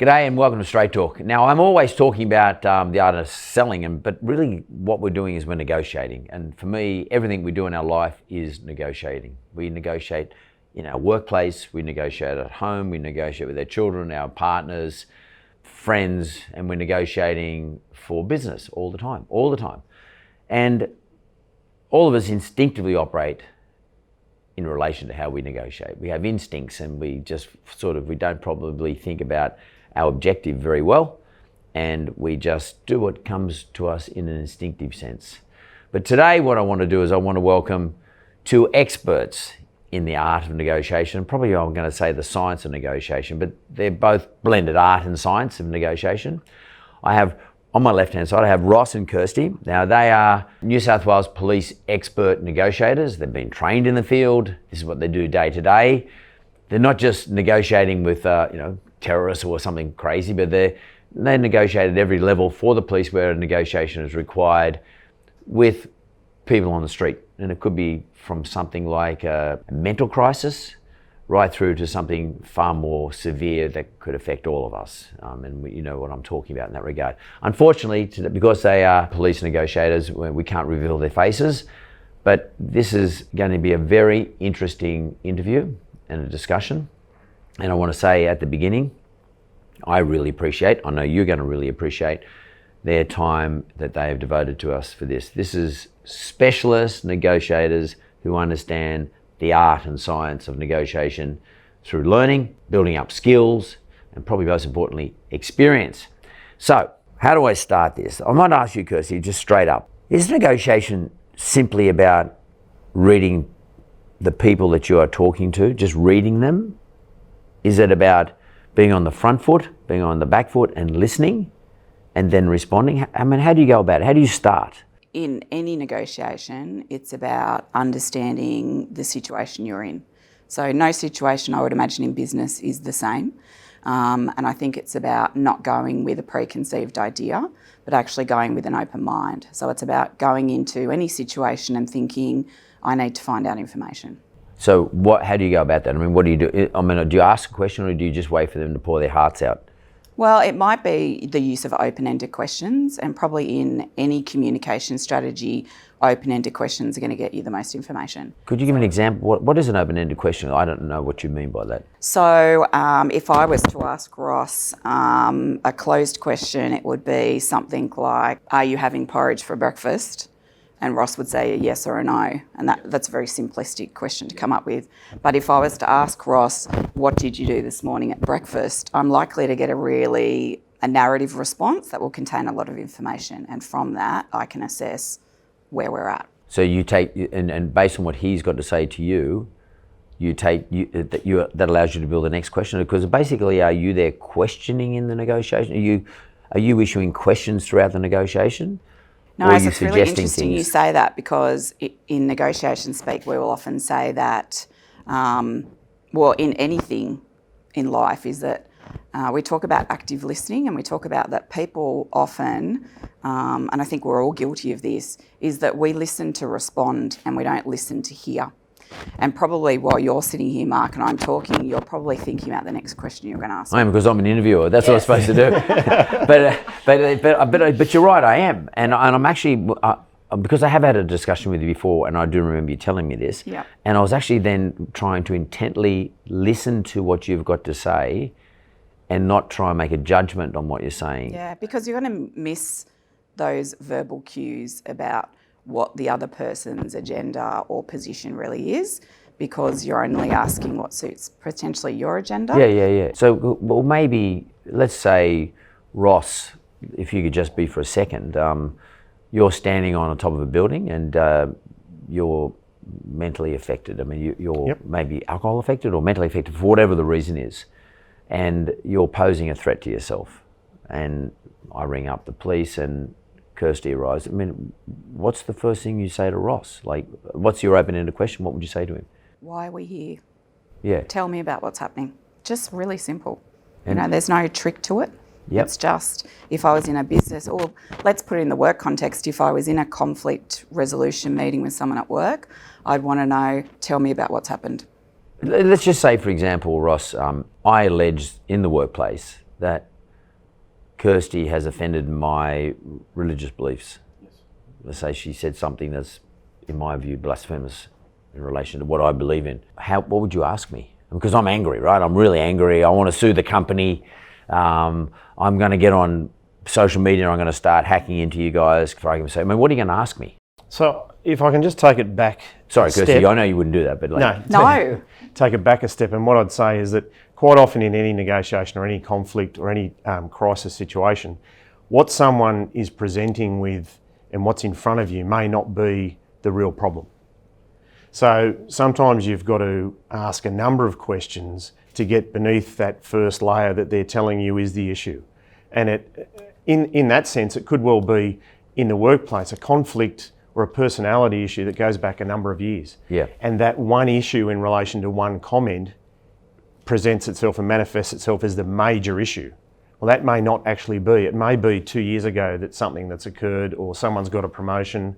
G'day and welcome to Straight Talk. Now, I'm always talking about the art of selling, but really what we're doing is we're negotiating. And for me, everything we do in our life is negotiating. We negotiate in our workplace, we negotiate at home, we negotiate with our children, our partners, friends, and we're negotiating for business all the time. And all of us instinctively operate in relation to how we negotiate. We have instincts and we just we don't probably think about our objective very well, and we just do what comes to us in an instinctive sense. But today what I want to do is I want to welcome two experts in the art of negotiation. Probably I'm going to say the science of negotiation, but they're both blended art and science of negotiation. I have, on my left hand side, I have Ross and Kirsty. Now they are New South Wales Police expert negotiators. They've been trained in the field. This is what they do day to day. They're not just negotiating with terrorists or something crazy, but they negotiate at every level for the police where a negotiation is required with people on the street. And it could be from something like a mental crisis right through to something far more severe that could affect all of us. You know what I'm talking about in that regard. Unfortunately, because they are police negotiators, we can't reveal their faces, but this is going to be a very interesting interview and a discussion. And I want to say at the beginning, I know you're going to really appreciate their time that they have devoted to us for this. This is specialist negotiators who understand the art and science of negotiation through learning, building up skills, and probably most importantly, experience. So, how do I start this? I might ask you, Kirsty, just straight up. Is negotiation simply about reading the people that you are talking to, just reading them? Is it about being on the front foot, being on the back foot and listening and then responding? I mean, how do you go about it? How do you start? In any negotiation, it's about understanding the situation you're in. So no situation, I would imagine, in business is the same. And I think it's about not going with a preconceived idea, but actually going with an open mind. So it's about going into any situation and thinking, I need to find out information. So how do you go about that? I mean, what do you do? I mean, do you ask a question or do you just wait for them to pour their hearts out? Well, it might be the use of open-ended questions, and probably in any communication strategy, open-ended questions are going to get you the most information. Could you give me an example? What is an open-ended question? I don't know what you mean by that. So if I was to ask Ross a closed question, it would be something like, are you having porridge for breakfast? And Ross would say a yes or a no. And that's a very simplistic question to come up with. But if I was to ask Ross, what did you do this morning at breakfast? I'm likely to get a narrative response that will contain a lot of information. And from that, I can assess where we're at. So you take, and based on what he's got to say to you, that allows you to build the next question. Because basically, are you there questioning in the negotiation? Are you issuing questions throughout the negotiation? No, so it's really interesting you say that, because in negotiation speak, we will often say that, in anything in life, is that we talk about active listening, and we talk about that people often, and I think we're all guilty of this, is that we listen to respond and we don't listen to hear. And probably while you're sitting here, Mark, and I'm talking, you're probably thinking about the next question you're going to ask. I am, because I'm an interviewer. That's what I'm supposed to do. But you're right, I am. And I'm actually, because I have had a discussion with you before, and I do remember you telling me this. Yeah. And I was actually then trying to intently listen to what you've got to say and not try and make a judgment on what you're saying. Yeah, because you're going to miss those verbal cues about what the other person's agenda or position really is, because you're only asking what suits potentially your agenda. Yeah. So, well, maybe, let's say, Ross, if you could just be for a second, you're standing on the top of a building and you're mentally affected. I mean, you're maybe alcohol affected or mentally affected for whatever the reason is, and you're posing a threat to yourself. And I ring up the police and Kirsty arrives. I mean, what's the first thing you say to Ross? Like, what's your open-ended question? What would you say to him? Why are we here? Yeah. Tell me about what's happening. Just really simple. There's no trick to it. Yep. It's just, if I was in a business, or let's put it in the work context, if I was in a conflict resolution meeting with someone at work, I'd want to know, tell me about what's happened. Let's just say, for example, Ross, I alleged in the workplace that Kirsty has offended my religious beliefs. Yes. Let's say she said something that's, in my view, blasphemous in relation to what I believe in. What would you ask me? Because I'm angry, right? I'm really angry. I want to sue the company. I'm going to get on social media and I'm going to start hacking into you guys, for argument's sake. I mean, what are you going to ask me? So if I can just take it back. Sorry, Kirsty, I know you wouldn't do that, but like, No. Take it back a step, and what I'd say is that quite often in any negotiation or any conflict or any crisis situation, what someone is presenting with and what's in front of you may not be the real problem. So sometimes you've got to ask a number of questions to get beneath that first layer that they're telling you is the issue. And in that sense, it could well be in the workplace, a conflict or a personality issue that goes back a number of years. Yeah. And that one issue in relation to one comment presents itself and manifests itself as the major issue. Well, that may not actually be. It may be 2 years ago that something that's occurred, or someone's got a promotion,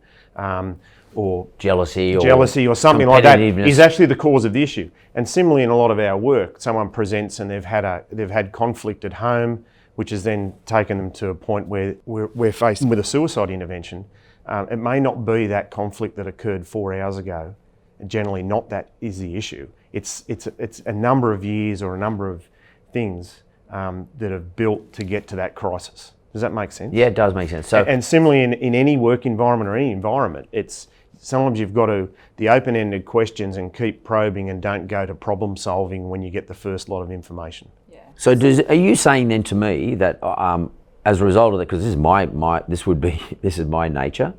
or jealousy or something like that is actually the cause of the issue. And similarly, in a lot of our work, someone presents and they've had conflict at home, which has then taken them to a point where we're faced with a suicide intervention. It may not be that conflict that occurred 4 hours ago. Generally, not that is the issue. It's a number of years or a number of things that have built to get to that crisis. Does that make sense? Yeah, it does make sense. So, and similarly, in any work environment or any environment, it's sometimes you've got to the open-ended questions and keep probing and don't go to problem solving when you get the first lot of information. Yeah. So are you saying then to me that as a result of that, because this is my nature,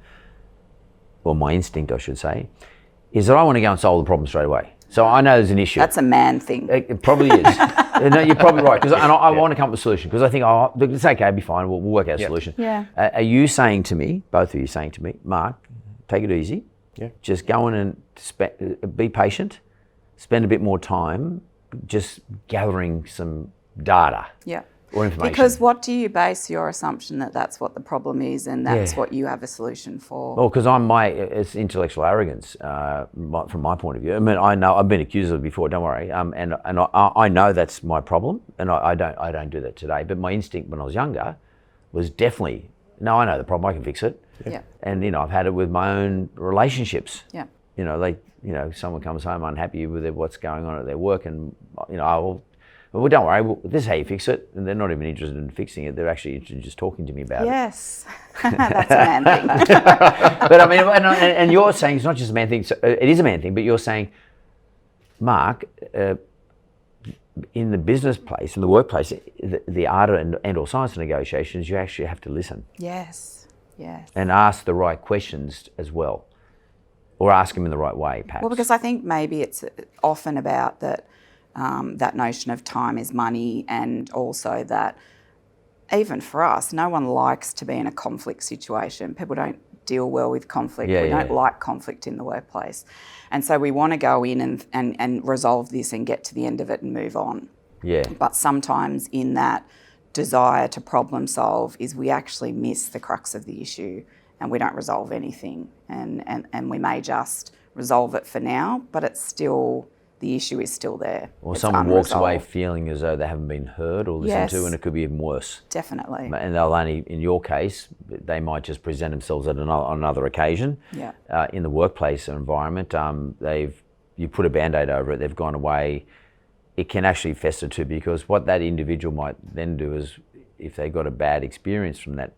or my instinct, I should say, is that I want to go and solve the problem straight away. So I know there's an issue. That's a man thing. It probably is. No, you're probably right. And I want to come up with a solution because I think, it's okay, it'll be fine. We'll work out a solution. Yeah. Are you saying to me, both of you saying to me, Mark, take it easy. Yeah. Just go in and be patient. Spend a bit more time just gathering some data. Yeah. Or information. Because what do you base your assumption that that's what the problem is and that's what you have a solution for? Well, because it's intellectual arrogance from my point of view. I mean, I know I've been accused of it before. Don't worry, and I know that's my problem, and I don't do that today. But my instinct when I was younger was definitely, no, I know the problem. I can fix it. Yeah. And I've had it with my own relationships. Yeah. Someone comes home unhappy with what's going on at their work, and well, don't worry, this is how you fix it. And they're not even interested in fixing it. They're actually interested in just talking to me about it. Yes, that's a man thing. But I mean, and you're saying it's not just a man thing. So it is a man thing, but you're saying, Mark, in the business place, in the workplace, the art and or science of negotiations, you actually have to listen. Yes, yes. And ask the right questions as well. Or ask them in the right way, perhaps. Well, because I think maybe it's often about that notion of time is money, and also that even for us, no one likes to be in a conflict situation. People don't deal well with conflict. We don't like conflict in the workplace. And so we want to go in and resolve this and get to the end of it and move on. Yeah. But sometimes in that desire to problem solve is we actually miss the crux of the issue and we don't resolve anything. And we may just resolve it for now, but it's still... the issue is still there. Or someone walks away feeling as though they haven't been heard or listened to, and it could be even worse. Definitely. And they'll only, in your case, they might just present themselves on another occasion. Yeah. In the workplace environment, you put a Band-Aid over it, they've gone away. It can actually fester too, because what that individual might then do is, if they got a bad experience from that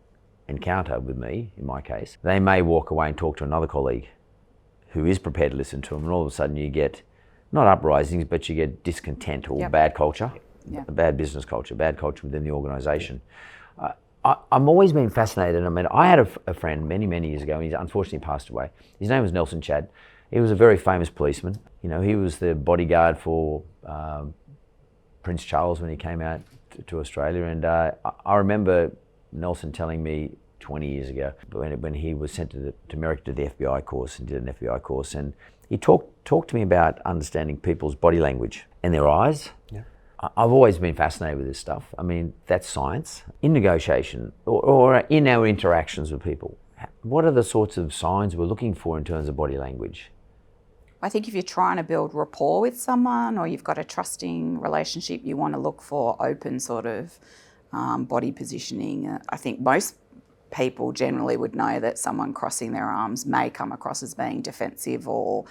encounter with me, in my case, they may walk away and talk to another colleague who is prepared to listen to them, and all of a sudden you get not uprisings, but you get discontent or bad culture, bad business culture, bad culture within the organisation. I'm always been fascinated. I mean, I had a friend many, many years ago, and he's unfortunately passed away. His name was Nelson Chad. He was a very famous policeman. He was the bodyguard for Prince Charles when he came out to Australia. And I remember Nelson telling me 20 years ago when he was sent to America to the FBI course and did an FBI course, and he talked to me about understanding people's body language and their eyes. Yeah. I've always been fascinated with this stuff. I mean, that's science. In negotiation or in our interactions with people, what are the sorts of signs we're looking for in terms of body language? I think if you're trying to build rapport with someone or you've got a trusting relationship, you want to look for open sort of body positioning. I think most people generally would know that someone crossing their arms may come across as being defensive or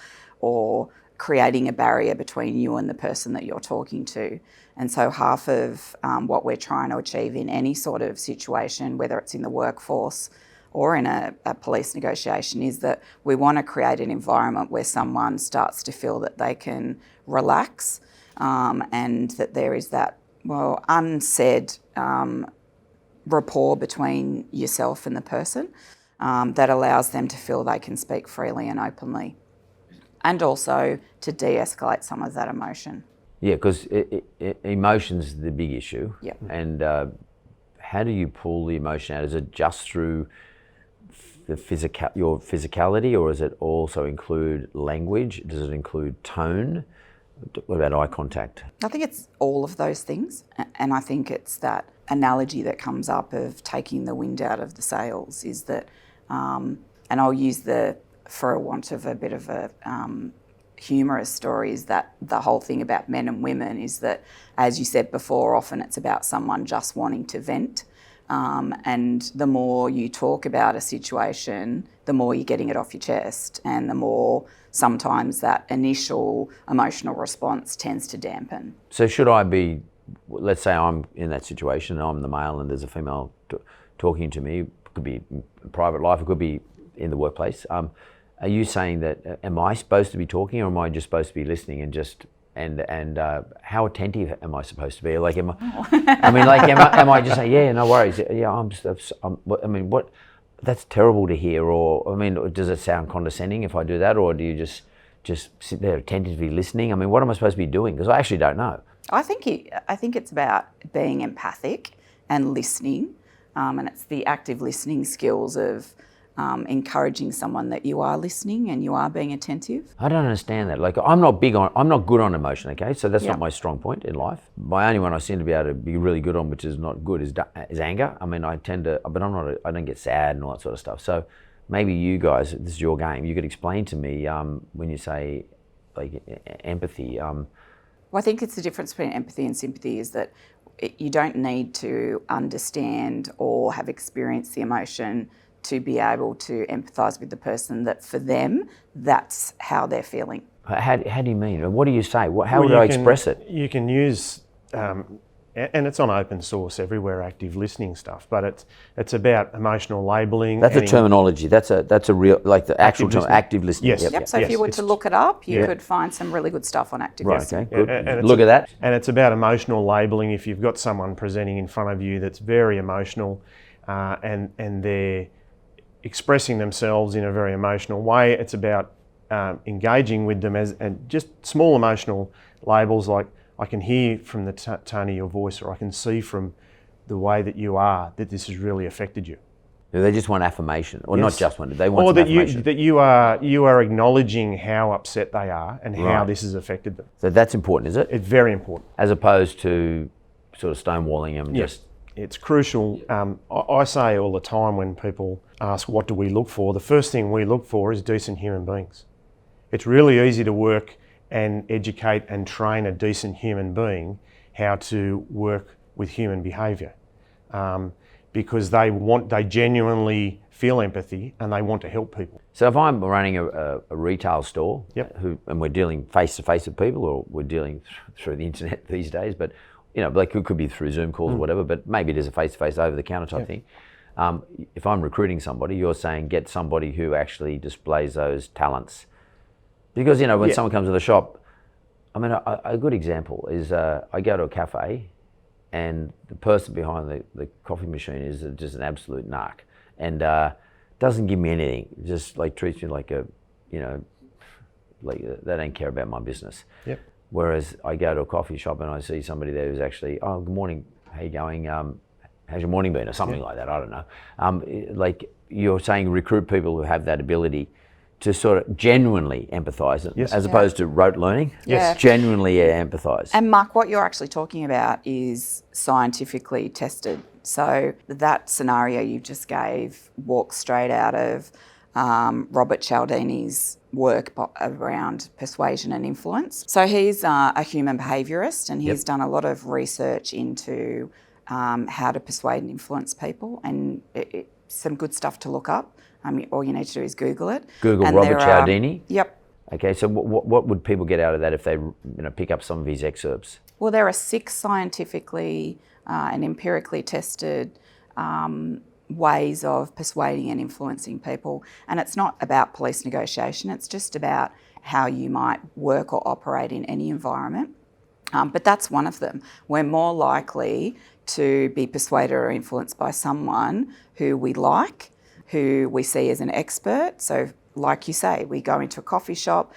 creating a barrier between you and the person that you're talking to. And so half of what we're trying to achieve in any sort of situation, whether it's in the workforce or in a police negotiation, is that we want to create an environment where someone starts to feel that they can relax and that there is that, unsaid rapport between yourself and the person that allows them to feel they can speak freely and openly, and also to de-escalate some of that emotion. Yeah, because emotion's the big issue. Yeah. And how do you pull the emotion out? Is it just through your physicality, or does it also include language? Does it include tone? What about eye contact? I think it's all of those things, and I think it's that analogy that comes up of taking the wind out of the sails is that, and I'll use for want of a bit of a humorous story, is that the whole thing about men and women is that, as you said before, often it's about someone just wanting to vent. And the more you talk about a situation, the more you're getting it off your chest, and the more sometimes that initial emotional response tends to dampen. So should I be, let's say I'm in that situation and I'm the male and there's a female talking to me, it could be in private life, it could be in the workplace. Are you saying that, am I supposed to be talking, or am I just supposed to be listening and just, and how attentive am I supposed to be? Like, am I just saying, yeah, no worries, yeah, what, that's terrible to hear, or, I mean, does it sound condescending if I do that, or do you just sit there attentively listening? I mean, what am I supposed to be doing? Because I actually don't know. I think it's about being empathic and listening, and it's the active listening skills of encouraging someone that you are listening and you are being attentive. I don't understand that. Like, I'm not good on emotion, okay? So that's not my strong point in life. My only one I seem to be able to be really good on, which is not good, is anger. I mean, I tend to, but I don't get sad and all that sort of stuff. So maybe you guys, this is your game, you could explain to me when you say, like, empathy. Well, I think it's the difference between empathy and sympathy is that you don't need to understand or have experienced the emotion to be able to empathise with the person, that for them, that's how they're feeling. How do you mean? What do you say? How would I express it? You can use, and it's on open source everywhere, active listening stuff, but it's about emotional labelling. That's a terminology. That's a real, like the actual term, active listening. Yes. Yep. So if you were to look it up, you could find some really good stuff on active listening. Right, okay, good. Look at that. And it's about emotional labelling. If you've got someone presenting in front of you that's very emotional and they're expressing themselves in a very emotional way, it's about engaging with them and just small emotional labels like, I can hear from the tone of your voice, or I can see from the way that you are that this has really affected you. They just want affirmation, or not just want it, they want some affirmation. That you are acknowledging how upset they are and how this has affected them. So that's important, is it? It's very important. As opposed to sort of stonewalling them. Yes. It's crucial. I say all the time when people ask what do we look for, the first thing we look for is decent human beings. It's really easy to work and educate and train a decent human being how to work with human behaviour, because they genuinely feel empathy and they want to help people. So if I'm running a retail store, and we're dealing face to face with people, or we're dealing through the internet these days, but like it could be through Zoom calls or whatever, but maybe it is a face-to-face over-the-counter type thing. If I'm recruiting somebody, you're saying get somebody who actually displays those talents. Because, when someone comes to the shop, I mean, a good example is I go to a cafe and the person behind the coffee machine is just an absolute narc and doesn't give me anything, just like treats me like like they don't care about my business. Yep. Whereas I go to a coffee shop and I see somebody there who's actually, oh, good morning, how you going? How's your morning been? Or something like that, I don't know. Like you're saying, recruit people who have that ability to sort of genuinely empathise, as opposed to rote learning. Yes. Genuinely empathise. And Mark, what you're actually talking about is scientifically tested. So that scenario you just gave walks straight out of Robert Cialdini's work around persuasion and influence. So he's a human behaviourist, and he's done a lot of research into how to persuade and influence people, and it's some good stuff to look up. All you need to do is Google it. Google Robert Cialdini? Yep. Okay, so what would people get out of that if they pick up some of his excerpts? Well, there are 6 scientifically and empirically tested ways of persuading and influencing people. And it's not about police negotiation, it's just about how you might work or operate in any environment. But that's one of them. We're more likely to be persuaded or influenced by someone who we like, who we see as an expert. So like you say, we go into a coffee shop,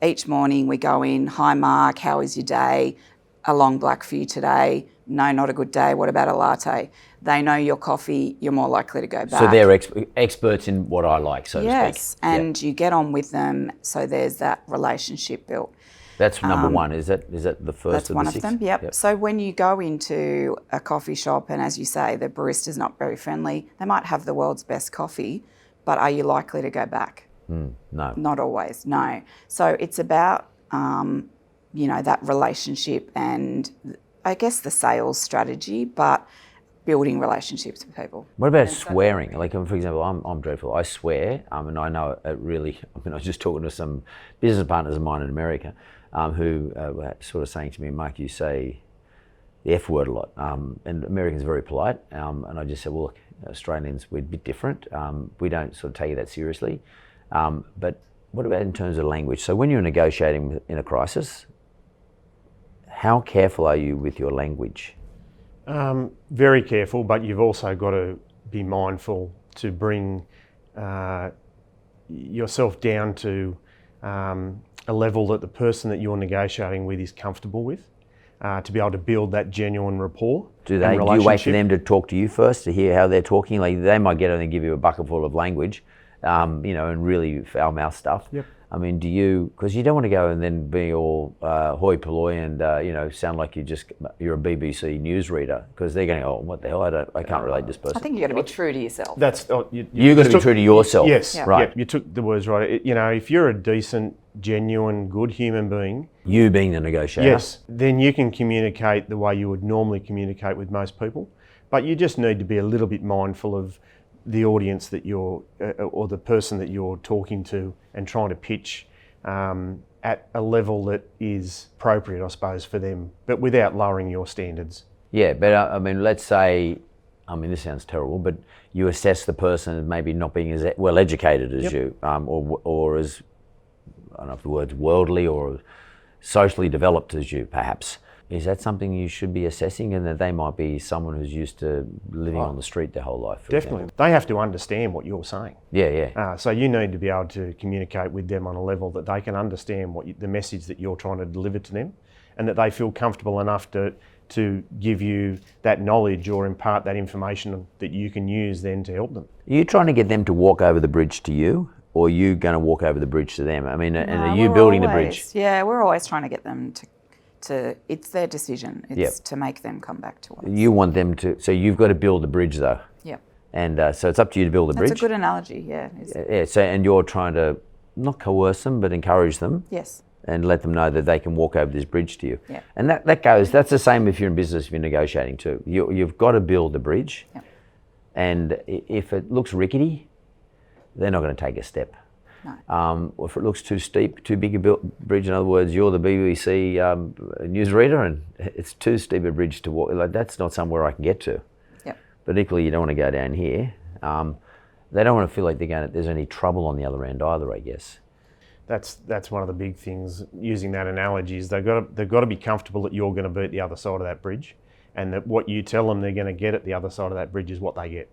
each morning we go in, hi Mark, how is your day? A long black for you today? No, not a good day. What about a latte? They know your coffee, you're more likely to go back. So they're experts in what I like, so to speak. Yes, and you get on with them, so there's that relationship built. That's number one. Is that the first That's of one the of 6? them, yep. So when you go into a coffee shop and, as you say, the barista's not very friendly, they might have the world's best coffee, but are you likely to go back? No. Not always, no. So it's about, that relationship and I guess the sales strategy, but building relationships with people. What about swearing? Like, for example, I'm dreadful. I swear, and I know it really. I was just talking to some business partners of mine in America, who were sort of saying to me, "Mark, you say the F word a lot," and Americans are very polite. And I just said, "Well, look, Australians, we're a bit different. We don't sort of take it that seriously." But what about in terms of language? So when you're negotiating in a crisis, how careful are you with your language? Very careful, but you've also got to be mindful to bring yourself down to a level that the person that you're negotiating with is comfortable with, to be able to build that genuine rapport. Do you wait for them to talk to you first to hear how they're talking? Like, they might get on and give you a bucket full of language, and really foul mouth stuff. Yep. I mean, because you don't want to go and then be all hoi polloi and sound like you're a BBC newsreader, because they're going, oh, what the hell? I can't relate to this person. I think you've got to be true to yourself. You've got to be true to yourself. Yes, yeah. Right. Yeah, you took the words right. If you're a decent, genuine, good human being, you being the negotiator, yes, then you can communicate the way you would normally communicate with most people. But you just need to be a little bit mindful of the audience that you're, or the person that you're talking to, and trying to pitch at a level that is appropriate, I suppose, for them, but without lowering your standards. Yeah, but let's say, this sounds terrible, but you assess the person as maybe not being as well educated as you, or as, I don't know if the word's worldly or socially developed as you, perhaps. Is that something you should be assessing, and that they might be someone who's used to living on the street their whole life? Definitely. They have to understand what you're saying. Yeah. So you need to be able to communicate with them on a level that they can understand the message that you're trying to deliver to them, and that they feel comfortable enough to give you that knowledge or impart that information that you can use then to help them. Are you trying to get them to walk over the bridge to you, or are you going to walk over the bridge to them? And are you building the bridge? Yeah, we're always trying to get them to it's their decision. It's to make them come back to us. You want them to, so you've got to build the bridge though. Yeah. And so it's up to you to build the bridge. That's a good analogy, yeah. Yeah, so, and you're trying to not coerce them, but encourage them. Yes. And let them know that they can walk over this bridge to you. Yeah. And that's the same if you're in business, if you're negotiating too. You've got to build the bridge. Yeah. And if it looks rickety, they're not going to take a step. No. Or if it looks too steep, too big a bridge, in other words, you're the BBC newsreader and it's too steep a bridge to walk, like, that's not somewhere I can get to. Yep. But equally, you don't want to go down here. They don't want to feel like there's any trouble on the other end either, I guess. That's one of the big things, using that analogy, is they've got to be comfortable that you're going to be at the other side of that bridge, and that what you tell them they're going to get at the other side of that bridge is what they get.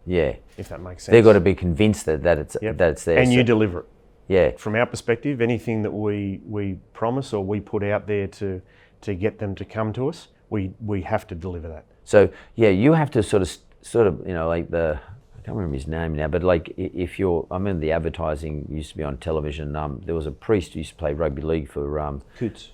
Yeah. If that makes sense. They've got to be convinced that it's there. And you deliver it. Yeah. From our perspective, anything that we promise or we put out there to get them to come to us, we have to deliver that. So yeah, you have to sort of like I can't remember his name now, but like if the advertising used to be on television. There was a priest who used to play rugby league for Coots.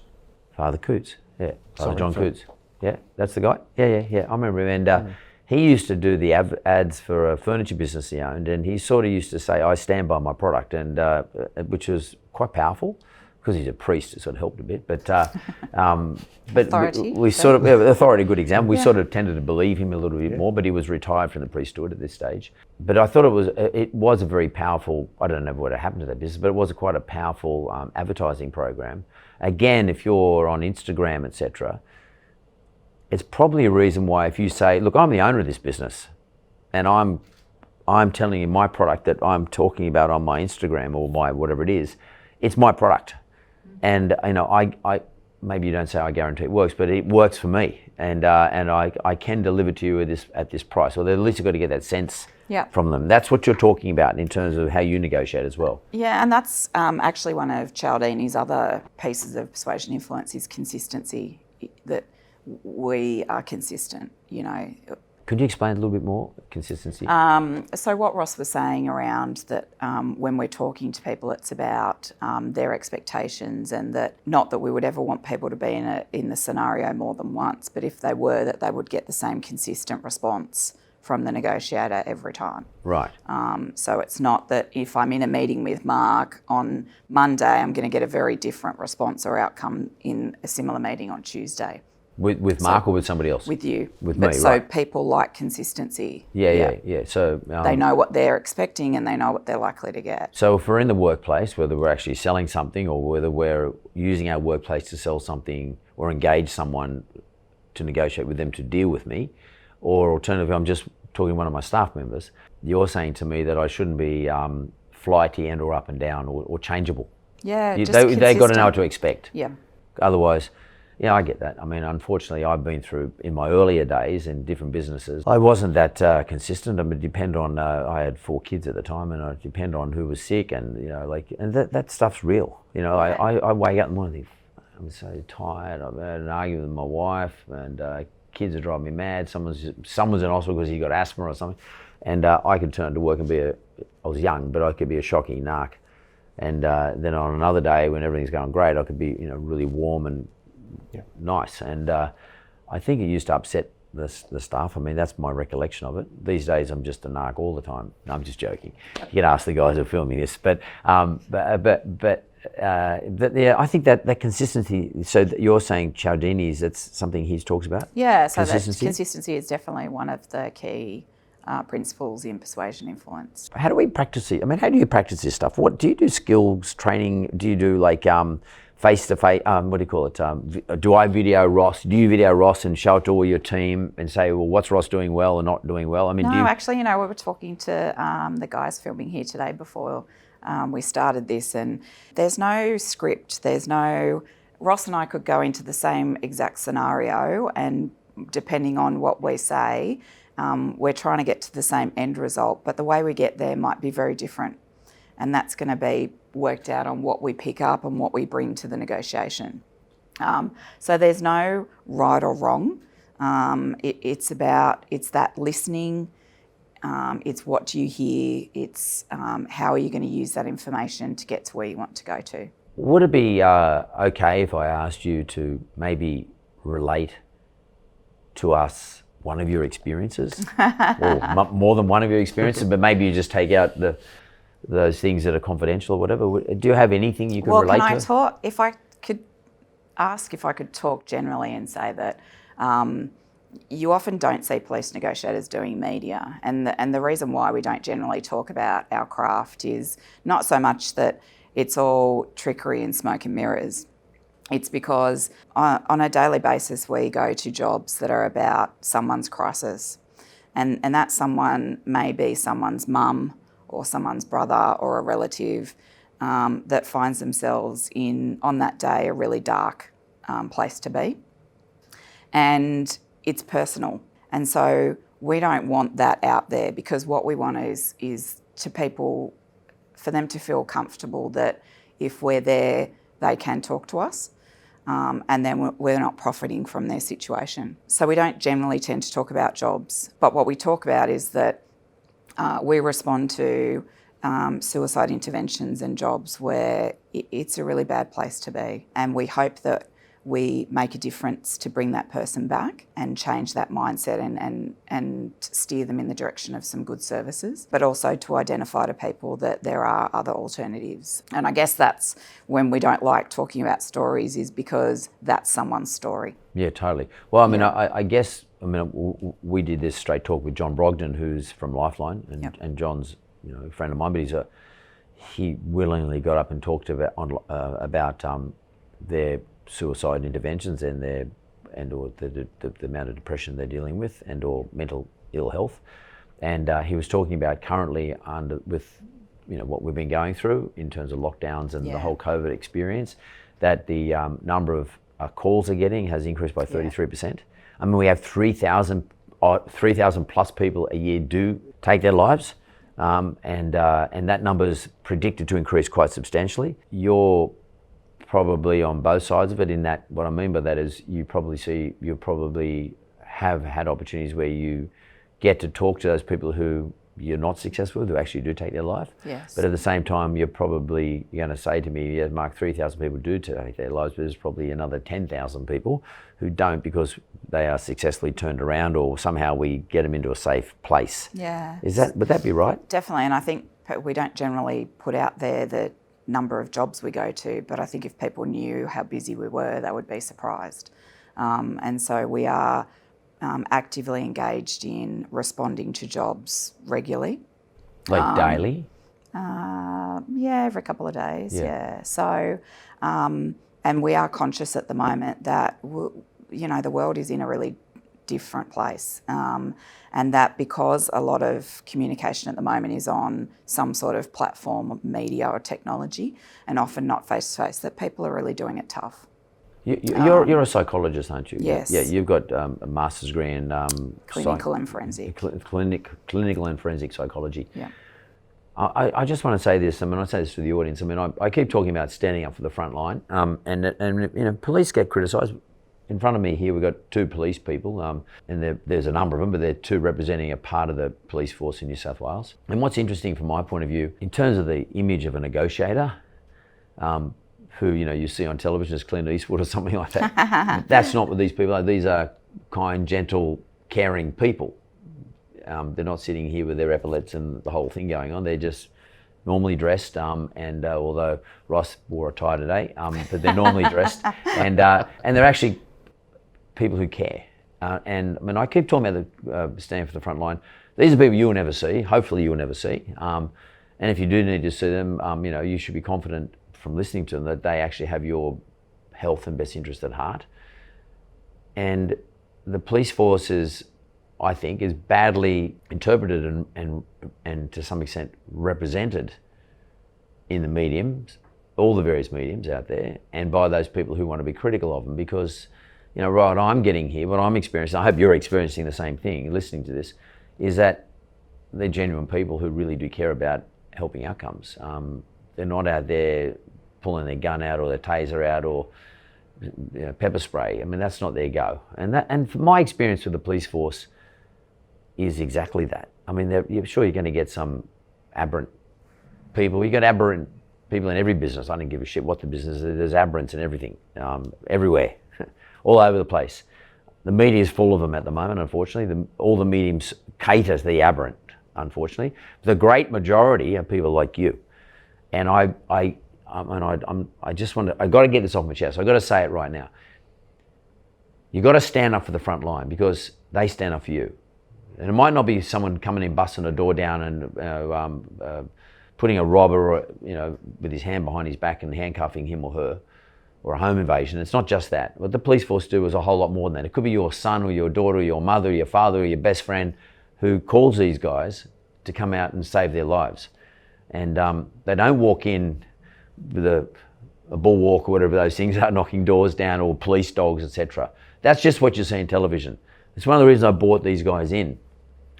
Father Coots. Yeah. Father John Sorry. Coots. Yeah, that's the guy. Yeah. I remember him. And he used to do the ads for a furniture business he owned, and he sort of used to say, "I stand by my product," and which was quite powerful, because he's a priest, it sort of helped a bit. But Authority, we sort of, authority, good example. We sort of tended to believe him a little bit more, but he was retired from the priesthood at this stage. But I thought it was a very powerful, I don't know what happened to that business, but it was quite a powerful advertising program. Again, if you're on Instagram, etc., it's probably a reason why if you say, look, I'm the owner of this business and I'm telling you my product that I'm talking about on my Instagram or my whatever it is, it's my product. And I maybe you don't say I guarantee it works, but it works for me, and I can deliver to you at this price. Or at least you've got to get that sense from them. That's what you're talking about in terms of how you negotiate as well. Yeah, and that's actually one of Cialdini's other pieces of persuasion influence is consistency, that we are consistent, Could you explain a little bit more, consistency? So what Ross was saying around that when we're talking to people, it's about their expectations, and that not that we would ever want people to be in the scenario more than once, but if they were, that they would get the same consistent response from the negotiator every time. Right. So it's not that if I'm in a meeting with Mark on Monday, I'm going to get a very different response or outcome in a similar meeting on Tuesday. With Mark or with somebody else? With you. With me, so right. people like consistency. Yeah. So they know what they're expecting and they know what they're likely to get. So if we're in the workplace, whether we're actually selling something or whether we're using our workplace to sell something or engage someone to negotiate with them to deal with me, or alternatively, I'm just talking to one of my staff members, you're saying to me that I shouldn't be flighty and or up and down or changeable. Yeah, they got to know what to expect. Yeah. Otherwise, yeah, I get that. I mean, unfortunately, I've been through, in my earlier days in different businesses, I wasn't that consistent. I mean, depend on, I had 4 kids at the time, and I depend on who was sick, and, and that stuff's real. I wake up in the morning, I'm so tired, I've had an argument with my wife, and kids are driving me mad, someone's in hospital because he got asthma or something, and I could turn to work and I was young, but I could be a shocking narc. And then on another day when everything's going great, I could be, really warm and nice, and I think it used to upset the staff. I mean, that's my recollection of it. These days, I'm just a narc all the time. No, I'm just joking. You can ask the guys who are filming this, but I think that consistency. So that you're saying Cialdini's, that's something he talks about. Yeah, so consistency is definitely one of the key principles in persuasion influence. How do we practice it? I mean, how do you practice this stuff? What do you do? Skills training? Do you do like face-to-face, what do you call it? Do I video Ross? Do you video Ross and show it to all your team and say, well, what's Ross doing well or not doing well? I mean, actually, we were talking to the guys filming here today before we started this, and there's no script. Ross and I could go into the same exact scenario, and depending on what we say, we're trying to get to the same end result, but the way we get there might be very different. And that's going to be worked out on what we pick up and what we bring to the negotiation. So there's no right or wrong. It's that listening. It's what do you hear. It's how are you going to use that information to get to where you want to go to. Would it be okay if I asked you to maybe relate to us one of your experiences, or more than one of your experiences, but maybe you just take out those things that are confidential or whatever? Do you have anything you could relate to? Well, can I talk, if I could talk generally and say that you often don't see police negotiators doing media, and the reason why we don't generally talk about our craft is not so much that it's all trickery and smoke and mirrors. It's because on a daily basis we go to jobs that are about someone's crisis, and that someone may be someone's mum or someone's brother or a relative that finds themselves on that day, a really dark place to be. And it's personal. And so we don't want that out there, because what we want is to people, for them to feel comfortable that if we're there, they can talk to us. And then we're not profiting from their situation. So we don't generally tend to talk about jobs. But what we talk about is that we respond to suicide interventions and jobs where it's a really bad place to be. And we hope that we make a difference to bring that person back and change that mindset and steer them in the direction of some good services, but also to identify to people that there are other alternatives. And I guess that's when we don't like talking about stories, is because that's someone's story. Yeah, totally. Well, I mean, I guess, we did this straight talk with John Brogden, who's from Lifeline, and John's, a friend of mine, but he willingly got up and talked about their suicide interventions and the amount of depression they're dealing with or mental ill health. And he was talking about currently with what we've been going through in terms of lockdowns and the whole COVID experience, that the number of calls they're getting has increased by 33%. I mean, we have 3,000 plus people a year do take their lives. And that number is predicted to increase quite substantially. You're probably on both sides of it, in that what I mean by that is you probably have had opportunities where you get to talk to those people who you're not successful with, who actually do take their life. Yes. But at the same time, you're going to say to me, yeah, Mark, 3,000 people do take their lives, but there's probably another 10,000 people who don't, because they are successfully turned around, or somehow we get them into a safe place. Yeah. Would that be right? Definitely, and I think we don't generally put out there the number of jobs we go to, but I think if people knew how busy we were, they would be surprised. And so we are actively engaged in responding to jobs regularly. Like daily? Every couple of days, yeah. So, and we are conscious at the moment that, the world is in a really different place, and that because a lot of communication at the moment is on some sort of platform of media or technology, and often not face-to-face, that people are really doing it tough. You're a psychologist, aren't you? Yes. Yeah, you've got a master's degree in clinical and forensic. Clinical and forensic psychology. Yeah. I just want to say this. I say this to the audience. I keep talking about standing up for the front line, and police get criticised. In front of me here, we've got two police people, and there's a number of them, but they're two representing a part of the police force in New South Wales. And what's interesting from my point of view, in terms of the image of a negotiator, who you see on television as Clint Eastwood or something like that, that's not what these people are. These are kind, gentle, caring people. They're not sitting here with their epaulets and the whole thing going on. They're just normally dressed, and although Ross wore a tie today, but they're normally dressed, and they're actually people who care. And I keep talking about standing for the front line. These are people you will never see. Hopefully you will never see. And if you do need to see them, you should be confident from listening to them that they actually have your health and best interest at heart. And the police force is badly interpreted and to some extent represented in the mediums, all the various mediums out there, and by those people who want to be critical of them, because what I'm getting here, what I'm experiencing, I hope you're experiencing the same thing listening to this, is that they're genuine people who really do care about helping outcomes. They're not out there pulling their gun out or their taser out or pepper spray. That's not their go. And from my experience with the police force is exactly that. You're sure you're going to get some aberrant people. You got aberrant people in every business. I don't give a shit what the business is. There's aberrants in everything, everywhere, all over the place. The media is full of them at the moment, unfortunately. All the mediums cater to the aberrant, unfortunately. The great majority are people like you. And I got to get this off my chest. I got to say it right now. You got to stand up for the front line, because they stand up for you. And it might not be someone coming in, busting a door down and putting a robber, with his hand behind his back and handcuffing him or her, or a home invasion. It's not just that. What the police force do is a whole lot more than that. It could be your son or your daughter or your mother or your father or your best friend who calls these guys to come out and save their lives. And they don't walk in with a bulwark or whatever those things are, knocking doors down, or police dogs, etc. That's just what you see on television. It's one of the reasons I brought these guys in.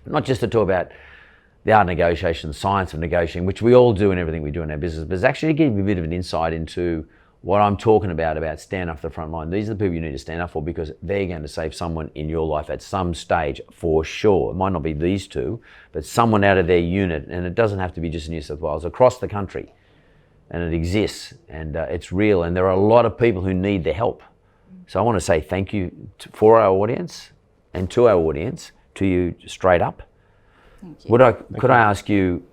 Not just to talk about the art of negotiation, science of negotiating, which we all do in everything we do in our business, but it's actually to give you a bit of an insight into what I'm talking about stand up for the front line. These are the people you need to stand up for, because they're going to save someone in your life at some stage, for sure. It might not be these two, but someone out of their unit. And it doesn't have to be just in New South Wales, across the country. And it exists, and it's real. And there are a lot of people who need the help. So I want to say thank you for our audience and to our audience, to you straight up. Thank you. Could I ask you,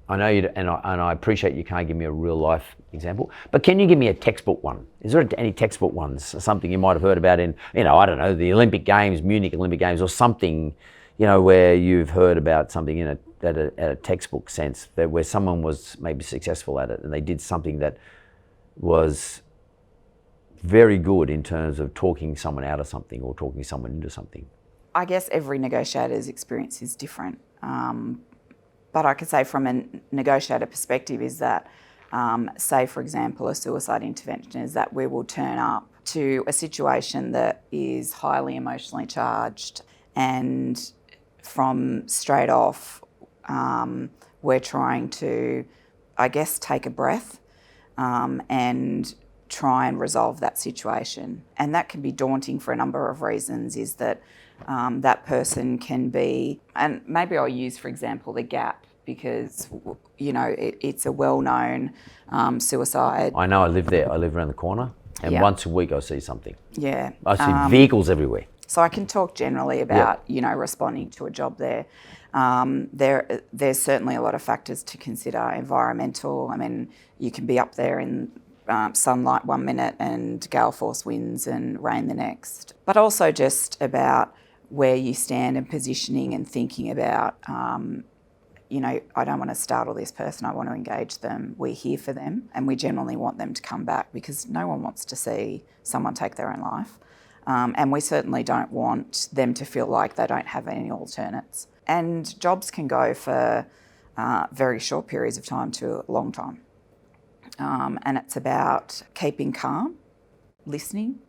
I know you, and I appreciate you can't give me a real life example, but can you give me a textbook one? Is there any textbook ones, something you might have heard about in, I don't know, the Olympic Games, Munich Olympic Games, or something, where you've heard about something in at a textbook sense, that where someone was maybe successful at it and they did something that was very good in terms of talking someone out of something or talking someone into something? I guess every negotiator's experience is different. But I could say from a negotiator perspective is that, say for example, a suicide intervention is that we will turn up to a situation that is highly emotionally charged, and from straight off we're trying to, I guess, take a breath and try and resolve that situation. And that can be daunting for a number of reasons, is that that person can be, and maybe I'll use, for example, the Gap, because, it's a well-known suicide. I know, I live there. I live around the corner, and once a week I see something. Yeah. I see vehicles everywhere. So I can talk generally about, responding to a job there. There's certainly a lot of factors to consider. Environmental, I mean, you can be up there in sunlight 1 minute and gale force winds and rain the next. But also just about where you stand and positioning and thinking about, I don't want to startle this person, I want to engage them. We're here for them, and we genuinely want them to come back, because no one wants to see someone take their own life. And we certainly don't want them to feel like they don't have any alternates. And jobs can go for very short periods of time to a long time. And it's about keeping calm, listening,